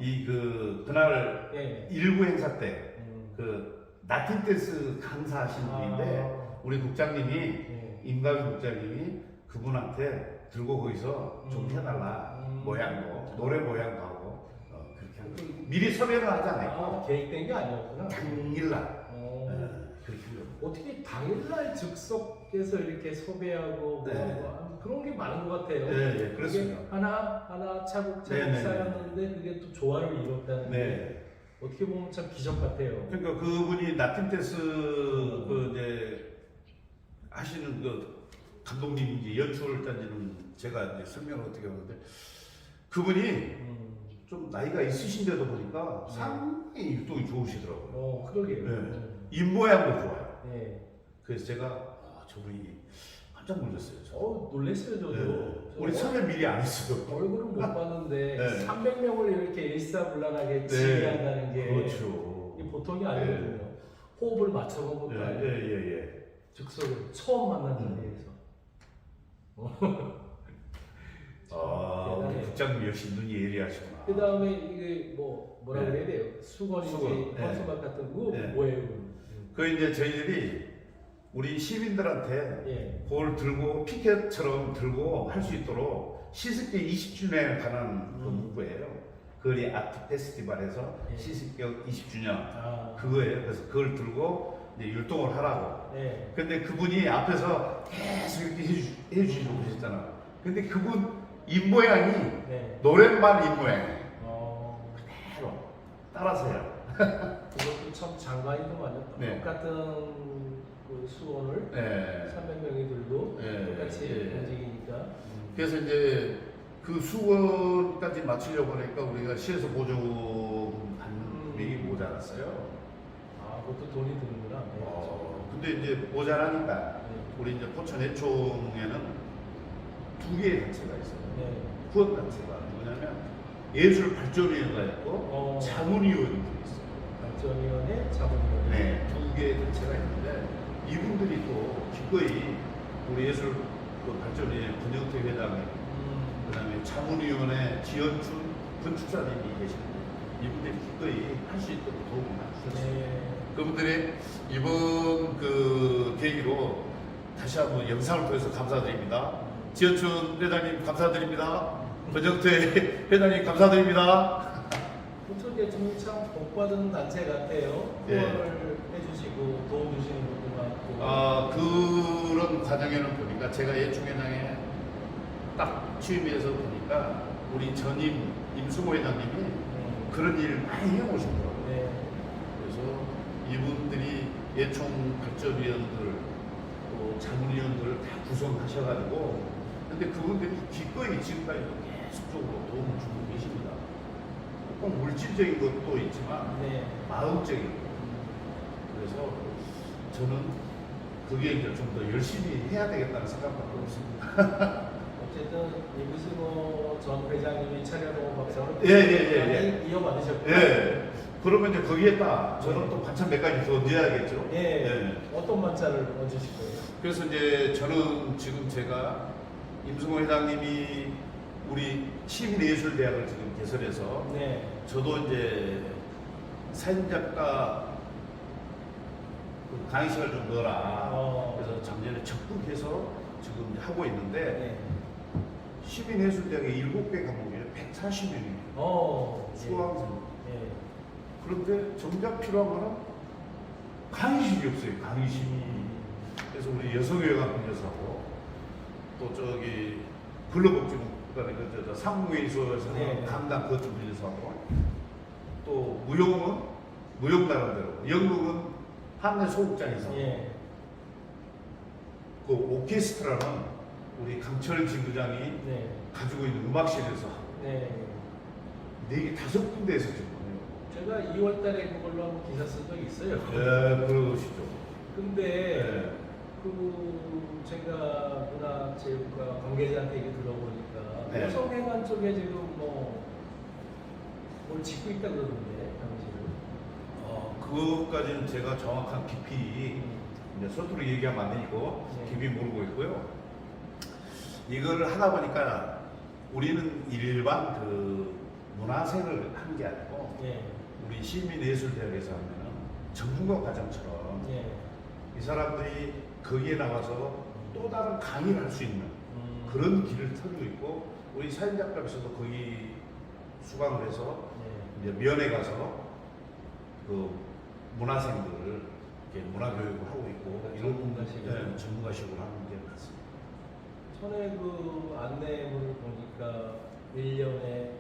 그날 일부 행사 때 그 라틴 댄스 강사하신 분인데 우리 국장님이 임가빈 국장님이 그분한테 들고 거기서 좀 해달라 모양도 노래 모양도 하고 그렇게 한 거예요. 미리 섭외를 하지 않았고 계획된 게 아니었구나. 당일날 그렇게 어떻게 당일날 즉석에서 이렇게 섭외하고 뭐 그런 게 많은 것 같아요. 네, 그렇습니다. 하나 차곡차곡 쌓였는데 그게 또 조화를 이뤘다는 게 어떻게 보면 참 기적 같아요. 그러니까 그분이 라틴 댄스 그 이제 하시는 그 감독님인지 연출자인지는 제가 이제 설명을 어떻게 하는데 그분이 좀 나이가 있으신데도 보니까 상당히 율동이 좋으시더라고요. 그러게요. 입 모양도 좋아요. 네. 그래서 제가 저분이 깜짝 놀랐어요. 놀랐어요 저도. 우리 처음에 미리 안 했어요. 얼굴은 못 봤는데 300명을 이렇게 일사불란하게 지휘한다는 게 그렇죠. 이게 보통이 아니거든요. 호흡을 맞춰본 것도 아니고 즉석으로 처음 만난 자리에서 우리 대단해요. 국장님 역시 눈이 예리하시구나. 그 다음에 이게 뭐라 네. 그래야 돼요? 수건인지 수건, 네. 헌수막 같은 거 네. 뭐예요? 그 이제 저희들이 우리 시민들한테 예. 그걸 들고 피켓처럼 들고 할 수 있도록 시습계 20주년에 관한 그 문구예요. 그리 아트 페스티벌에서 예. 시습계 20주년 아. 그거예요. 그래서 그걸 들고 이제 율동을 하라고. 네. 근데 그분이 앞에서 계속 이렇게 해주시고 계셨잖아. 근데 그분 입 모양이 네. 노랫말 입 모양이에요. 그대로 따라서 해요. 그것도 참 장관이더만요. 네. 똑같은 그 수건을 네. 300명이 들고 네. 똑같이 네. 움직이니까. 그래서 이제 그 수건까지 맞추려고 하니까 우리가 시에서 보조금 받는 금액이 모자랐어요. 아, 그것도 돈이 드는구나. 네. 근데 이제 모자라니까 네. 우리 이제 포천 해총에는 두 개의 단체가 있어요. 네. 후원 단체가 뭐냐면 예술 발전위원회가 있고 자문위원회도 있어요. 발전위원회, 자문위원회. 네, 두 개의 단체가 있는데 이분들이 또 기꺼이 우리 예술 그 발전위원회 권영태 회장님, 그다음에 자문위원회 지연춘 건축사님이 계시는데 이분들이 기꺼이 할 수 있도록 도움을 주셨어요. 네. 그분들이 이번 그 계기로 다시 한번 영상을 통해서 감사드립니다. 지연춘 회장님 감사드립니다. 권영태 회장님 감사드립니다. 포천 대통령이 참 복받은 단체 같아요. 예. 후원을 해주시고 도움 주시는 것도 많고. 그런 과정에는 보니까 제가 예총회장에 딱 취임해서 보니까 우리 전임 임승호 회장님이 그런 일을 많이 해오셨더라고요. 네. 그래서 이분들이 예총 발전위원들, 또 자문위원들을 다 구성하셔가지고, 근데 그분들이 기꺼이 지금까지도 계속적으로 도움을 주고 계십니다. 꼭 물질적인 것도 있지만 네. 마음적인 것. 그래서 저는 그게 이제 좀 더 열심히 해야 되겠다는 생각밖에 없습니다. 어쨌든 이무승호 전 회장님이 차려놓은 밥상을 예. 이어받으셨고. 예. 그러면 이제 거기에다 저는 네. 또 반찬 몇 가지 더 넣어야겠죠. 예. 어떤 반찬을 얹으실 거예요? 그래서 이제 저는 지금 제가 임승호 회장님이 우리 시민예술대학을 지금 개설해서 네. 저도 이제 사진작가 그 강의실을 좀 넣어라. 그래서 작년에 적극해서 지금 하고 있는데 네. 시민예술대학에 7개 과목이에요. 140명입니다. 수강생. 예. 그런데 정작 필요한 거는 강의실이 없어요. 강의실이. 그래서 우리 여성회관 빌려서하고 또 저기 근로복지국가는 그 상무회의소에서 네. 강당 그것 좀 빌려서 하고 또 무용은 무용 나름대로 연극은 한내 소극장에서 예. 그 오케스트라는 우리 강철 지부장이 네. 가지고 있는 음악실에서 하고 네. 4개 5군데에서 지금 해요. 제가 2월 달에 그걸로 한번 기사 쓴 적이 있어요. 예, 그러시죠. 근데 예. 그 제가 문화체육과 관계자한테 얘기 들어보니까 네. 여성회관 쪽에 지금 뭘 짓고 있다 그러던데 당시를. 그것까지는 제가 정확한 깊이 이제 서투르 얘기하면 안 되고 네. 깊이 모르고 있고요. 이걸 하다 보니까 우리는 일반 그 문화생을 한 게 아니고 예. 우리 시민예술대학에서 하면은 전문가 과정처럼 예. 이 사람들이 거기에 나가서 또 다른 강의를 할 수 있는 그런 길을 털고 있고 우리 사진작가에서도 거기 수강을 해서 예. 이제 면회 가서 그 문화생들을 이렇게 문화교육을 하고 있고 이런 전문가식으로. 네, 전문가식으로 하는 게 맞습니다. 전에 그 안내문을 보니까 1년에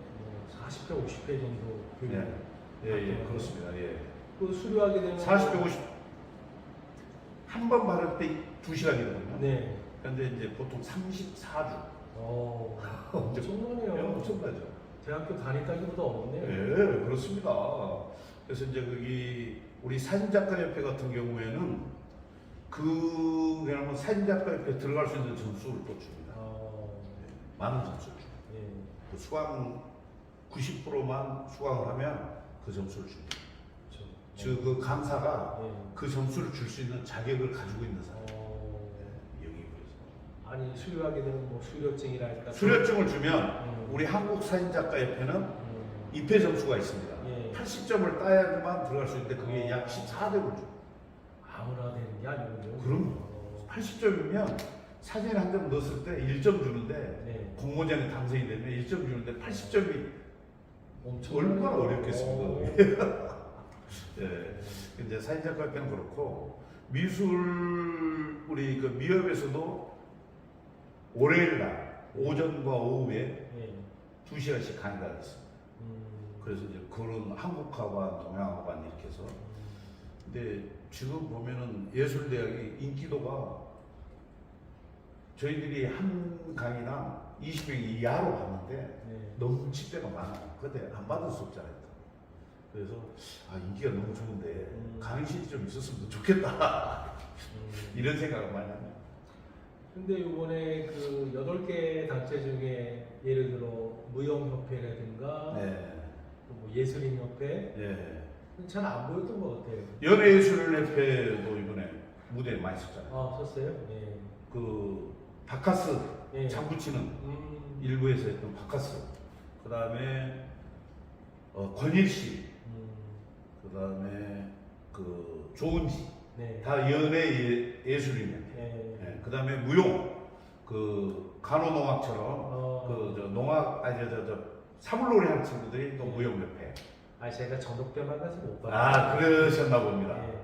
40회, 50회 정도 교육. 예, 그렇습니다. 예. 그 수료하게 되면 40대 50. 한 번 바를 때 2시간이거든요. 네. 근데 이제 보통 34주. 엄청나네요. 엄청나죠. 대학교 다니다기보다 어렵네요. 예, 그렇습니다. 그래서 이제 거기 우리 사진작가협회 같은 경우에는 그냥 사진작가협회 들어갈 수 있는 점수를 또 줍니다. 많은 점수를 줍니다. 예. 그 수강 90%만 수강을 하면 그 점수를 줍니다. 즉 그 강사가 예. 그 점수를 줄 수 있는 자격을 가지고 있는 사람. 여기 그래서 아니 수료하게 되면 뭐 수료증이랄까. 수료증을 주면 우리 한국사진작가협회는 입회 점수가 있습니다. 예. 80점을 따야만 들어갈 수 있는데 그게 약 14점을 줘. 아무나 되는 게 아니군요. 그럼 80점이면 사진 한 점 넣었을 때 1점 주는데 네. 공모전에 당선이 되면 1점 주는데 80점이 엄청 얼마나 어려워요. 어렵겠습니까? 예. 이제 사진작가협회는 그렇고 미술 우리 그 미협에서도 월요일 날 오전과 오후에 예. 2시간씩 강의가 있습니다. 그래서 이제 그런 한국화관, 동양화관 이렇게 해서 근데 지금 보면은 예술대학의 인기도가 저희들이 한 강의당 20명 이하로 봤는데 네. 너무 집대가 많아요. 근데 안 받을 수 없잖아요. 그래서 아 인기가 너무 좋은데 강의실이 좀 있었으면 좋겠다 이런 생각을 많이 합니다. 근데 이번에 그 8개 단체 중에 예를 들어 무용협회라든가 네. 뭐 예술인협회 예. 잘 안 보였던 것 같아요. 연예예술협회도 이번에 무대에 많이 썼잖아요. 아, 썼어요? 예. 그 바카스 예. 장구치는 일부에서 했던 바카스. 그 다음에 권일 씨. 그 다음에 그 조은지. 네. 다 연예 예술인이에요. 예. 그 다음에 무용. 그 간호농악처럼 그 저 농악 아니 저 사물놀이 하는 친구들이 또 무용협회. 아, 제가 전국 때만 가서 못 봤어요. 아 그러셨나 봅니다. 예.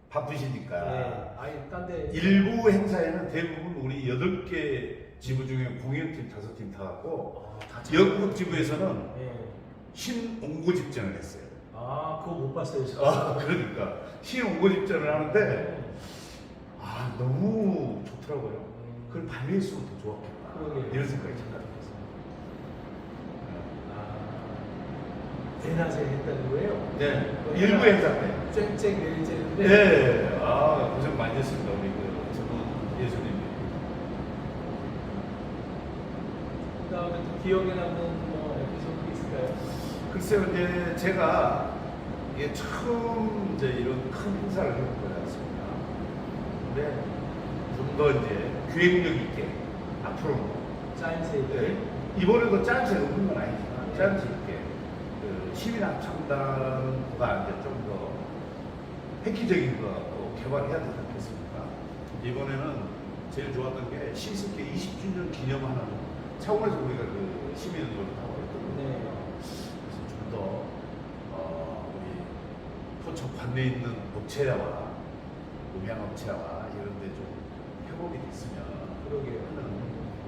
바쁘시니까. 예. 아니, 딴데 일부 행사에는 대부분 우리 8개 지부 중에 공연팀 5팀 다 갖고 영국 지부에서는 예. 신옹고집전을 했어요. 아, 그거 못 봤어요. 저. 그러니까 신옹고집전을 하는데 아 너무 좋더라고요. 그걸 밤에 했으면 더 좋았겠다. 그러게요. 이런 생각이 듭니다. 대낮에 했다는 거예요? 네, 일부 행사 때. 쨍쨍 내리쬐는데. 네, 아 고생 많이 했습니다 우리 그 저분 예수님. 그다음에 또 기억에 남는 뭐 에피소드 있을까요? 글쎄요, 이제 제가 이게 처음 이제 이런 큰 행사를 해본 거지 않습니까? 근데 좀 더 이제 기획력 있게 앞으로 짜임새 이번에도 짠지 없는 건 아니지만 짠지 있게 그 시민합창단과 이제 좀 더 획기적인 거 개발해야 되지 않겠습니까? 이번에는 제일 좋았던 게 신습계 20주년 기념하는 차원에서 우리가 그 시민운동을 하고 있거든요. 네. 그래서 좀 더 우리 포천 관내에 있는 업체와 음향업체와 이런 데 좀 협업이 됐으면 그러게요. 하는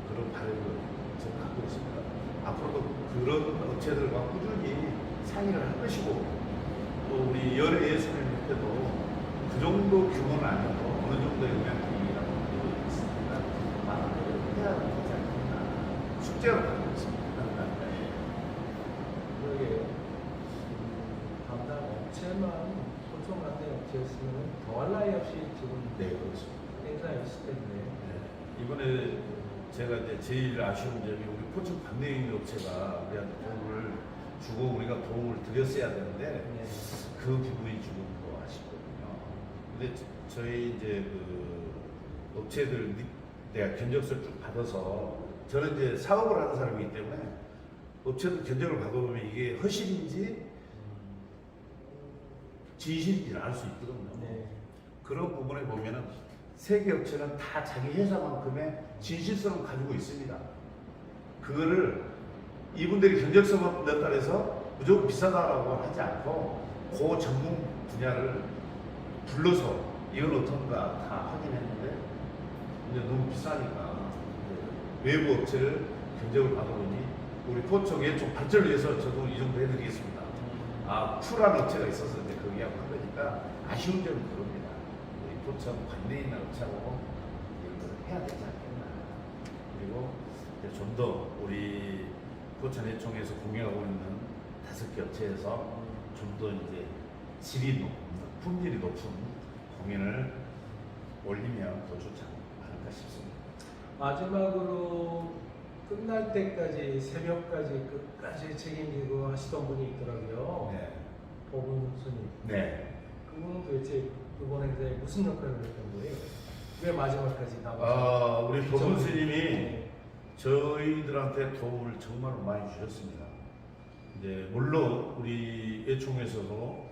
그런 바람을 저는 갖고 있습니다. 앞으로도 그런 업체들과 꾸준히 상의를 할 것이고 또 우리 연예예술인협회도 그 정도 규모는 아니어도 어느 정도의 음향기라고 되어 있으니까 많은 걸 해야 되지 않겠나 숙제를 갖고 있습니다. 그러게요. 담당 업체만 소총 관대 업체였으면 더할 나위 없이 지금 네, 그렇습니다. 행사였을 텐데. 네. 이번에 제가 이제 제일 아쉬운 점이 우리 포천 관내에 있는 업체가 우리한테 도움을 주고 우리가 도움을 드렸어야 되는데 네. 그 부분이 조금 더 아쉽거든요. 근데 저희 이제 그 업체들 내가 견적서를 쭉 받아서 저는 이제 사업을 하는 사람이기 때문에 업체들 견적을 받아보면 이게 허실인지 진실인지를 알 수 있거든요. 네. 그런 부분에 보면은 세계 업체는 다 자기 회사만큼의 진실성을 가지고 있습니다. 그거를 이분들이 견적서만 넣었다 해서 무조건 비싸다라고 하지 않고 그 전문 분야를 불러서 이건 어떤가 다 확인했는데 이제 너무 비싸니까 외부 업체를 견적을 받아보니 우리 포천에 좀 발전을 위해서 저도 이 정도 해드리겠습니다. 아, 쿨한 업체가 있어서 이제 그 이야기 한 거니까 아쉬운 점은 그럽니다. 우리 포천 관내에 있는 업체하고 이런 걸 해야 되지 않겠나. 그리고 좀 더 우리 포천해총에서 공유하고 있는 5개 업체에서 좀 더 이제 질이 높은, 품질이 높은 공연을 올리면 더 좋지 않을까 싶습니다. 마지막으로 끝날 때까지 새벽까지 끝까지 책임지고 하시던 분이 있더라고요. 네. 법은 스님. 네. 그분은 도대체 이번 행사에 무슨 역할을 했던 거예요? 왜 마지막까지 나와? 아, 우리 법원 스님이 네. 저희들한테 도움을 정말 많이 주셨습니다. 이제 물론 우리 애총에서도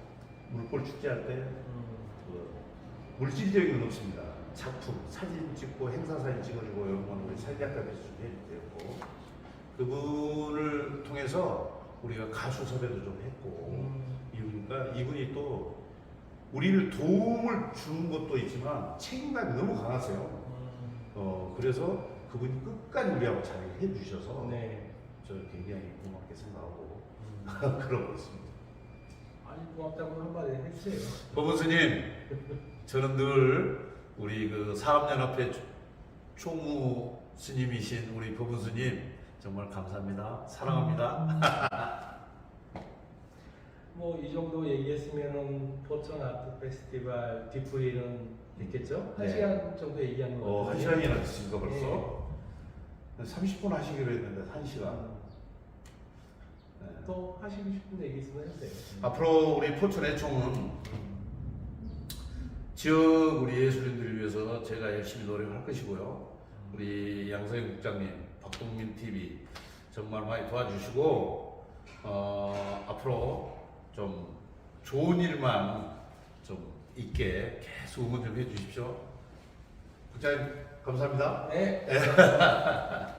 물골 축제할 때 물질적인 건 없습니다. 작품, 사진 찍고 행사 사진 찍어주고 이런 건 우리 사진작가께서 준비해주셨고 그분을 통해서 우리가 가수 섭외도 좀 했고 이분이니까 이분이 또 우리를 도움을 주는 것도 있지만 책임감이 너무 강하세요. 그래서 그분이 끝까지 우리하고 잘 해주셔서 네. 저 굉장히 고맙게 생각하고 그러고 있습니다. 아니 고맙다고 한마디 해주세요. 법원 스님, 저는 늘 우리 그 사업연합회 총무 스님이신 우리 법원 스님 정말 감사합니다. 사랑합니다. 뭐 이 정도 얘기했으면은 포천 아트 페스티벌 뒤풀이는 됐겠죠? 네. 1시간 정도 얘기한 거 한 같아요. 시간이나 됐습니까 벌써? 30분 하시기로 했는데 1시간. 네. 또 하시고 싶은 얘기 있으면 해주세요. 앞으로 우리 포천 애총은 지역 우리 예술인들을 위해서 제가 열심히 노력할 것이고요. 우리 양서영 국장님, 박동민 TV 정말 많이 도와주시고 앞으로 좀 좋은 일만 좀 있게 계속 응원 좀 해주십시오. 국장님 감사합니다. 네.